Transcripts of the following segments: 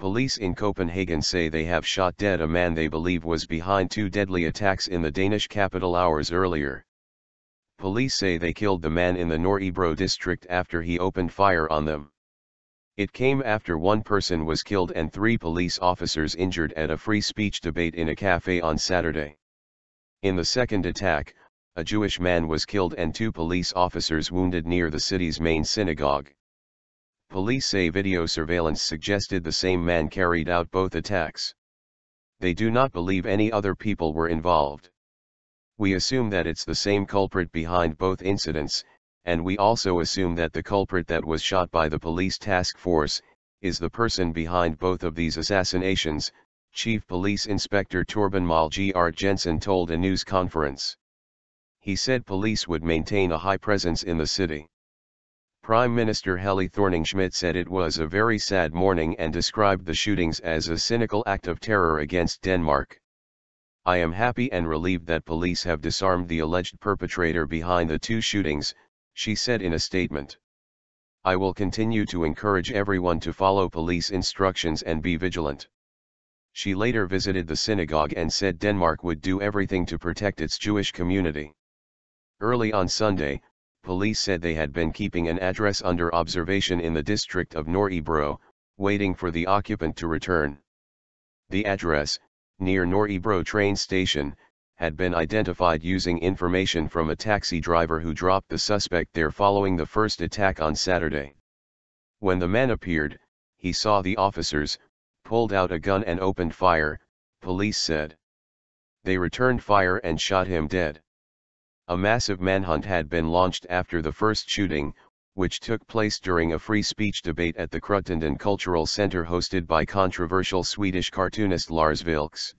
Police in Copenhagen say they have shot dead a man they believe was behind two deadly attacks in the Danish capital hours earlier. Police say they killed the man in the Norrebro district after he opened fire on them. It came after one person was killed and 3 police officers injured at a free speech debate in a cafe on Saturday. In the second attack, a Jewish man was killed and 2 police officers wounded near the city's main synagogue. Police say video surveillance suggested the same man carried out both attacks. They do not believe any other people were involved. We assume that it's the same culprit behind both incidents, and we also assume that the culprit that was shot by the police task force is the person behind both of these assassinations, Chief Police Inspector Torben Molgaard Jensen told a news conference. He said police would maintain a high presence in the city. Prime Minister Helle Thorning-Schmidt said it was a very sad morning and described the shootings as a cynical act of terror against Denmark. I am happy and relieved that police have disarmed the alleged perpetrator behind the 2 shootings, she said in a statement. I will continue to encourage everyone to follow police instructions and be vigilant. She later visited the synagogue and said Denmark would do everything to protect its Jewish community. Early on Sunday, police said they had been keeping an address under observation in the district of Norrebro, waiting for the occupant to return. The address, near Norrebro train station, had been identified using information from a taxi driver who dropped the suspect there following the first attack on Saturday. When the man appeared, he saw the officers, pulled out a gun and opened fire, police said. They returned fire and shot him dead. A massive manhunt had been launched after the first shooting, which took place during a free speech debate at the Kruttenden Cultural Center hosted by controversial Swedish cartoonist Lars Vilks.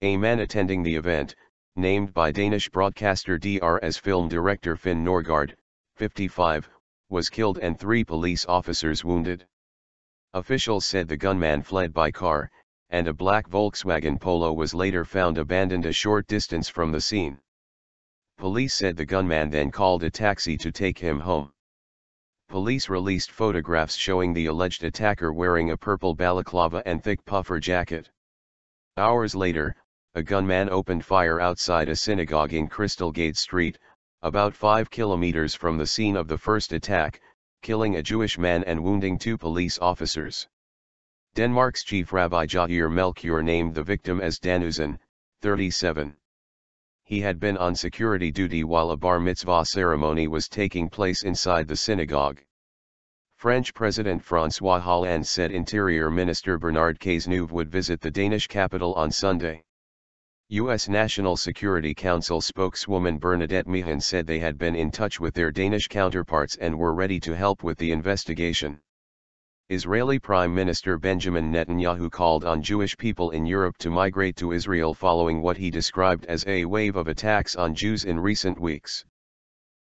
A man attending the event, named by Danish broadcaster DR's film director Finn Norgaard, 55, was killed and 3 police officers wounded. Officials said the gunman fled by car, and a black Volkswagen Polo was later found abandoned a short distance from the scene. Police said the gunman then called a taxi to take him home. Police released photographs showing the alleged attacker wearing a purple balaclava and thick puffer jacket. Hours later, a gunman opened fire outside a synagogue in Crystalgate Street, about 5 kilometers from the scene of the first attack, killing a Jewish man and wounding 2 police officers. Denmark's chief rabbi Jair Melchior named the victim as Danusen, 37. He had been on security duty while a bar mitzvah ceremony was taking place inside the synagogue. French President François Hollande said Interior Minister Bernard Cazeneuve would visit the Danish capital on Sunday. U.S. National Security Council spokeswoman Bernadette Meehan said they had been in touch with their Danish counterparts and were ready to help with the investigation. Israeli Prime Minister Benjamin Netanyahu called on Jewish people in Europe to migrate to Israel following what he described as a wave of attacks on Jews in recent weeks.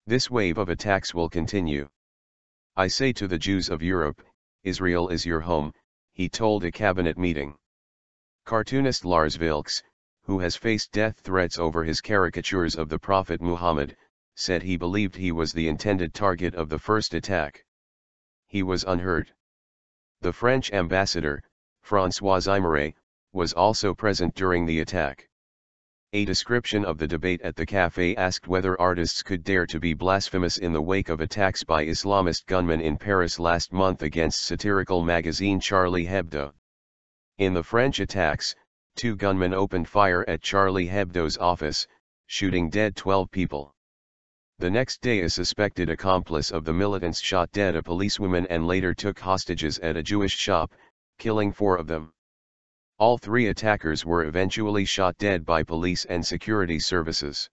This wave of attacks will continue. I say to the Jews of Europe, Israel is your home, he told a cabinet meeting. Cartoonist Lars Vilks, who has faced death threats over his caricatures of the Prophet Muhammad, said he believed he was the intended target of the first attack. He was unhurt. The French ambassador, François Imeret, was also present during the attack. A description of the debate at the cafe asked whether artists could dare to be blasphemous in the wake of attacks by Islamist gunmen in Paris last month against satirical magazine Charlie Hebdo. In the French attacks, 2 gunmen opened fire at Charlie Hebdo's office, shooting dead 12 people. The next day a suspected accomplice of the militants shot dead a policewoman and later took hostages at a Jewish shop, killing 4 of them. All 3 attackers were eventually shot dead by police and security services.